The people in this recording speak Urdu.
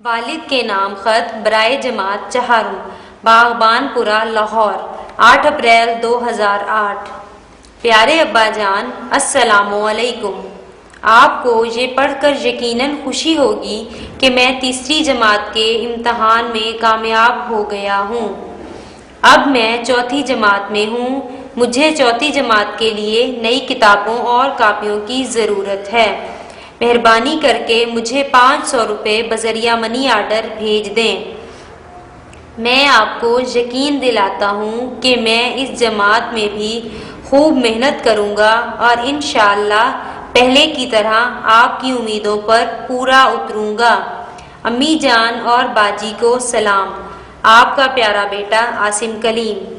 والد کے نام خط برائے جماعت چہارم، باغبان پورہ، لاہور، 8 اپریل 2008۔ پیارے ابا جان، السلام علیکم۔ آپ کو یہ پڑھ کر یقیناً خوشی ہوگی کہ میں تیسری جماعت کے امتحان میں کامیاب ہو گیا ہوں۔ اب میں چوتھی جماعت میں ہوں۔ مجھے چوتھی جماعت کے لیے نئی کتابوں اور کاپیوں کی ضرورت ہے۔ مہربانی کر کے مجھے 500 روپے بذریعہ منی آرڈر بھیج دیں۔ میں آپ کو یقین دلاتا ہوں کہ میں اس جماعت میں بھی خوب محنت کروں گا اور انشاءاللہ پہلے کی طرح آپ کی امیدوں پر پورا اتروں گا۔ امی جان اور باجی کو سلام۔ آپ کا پیارا بیٹا عاصم کلیم۔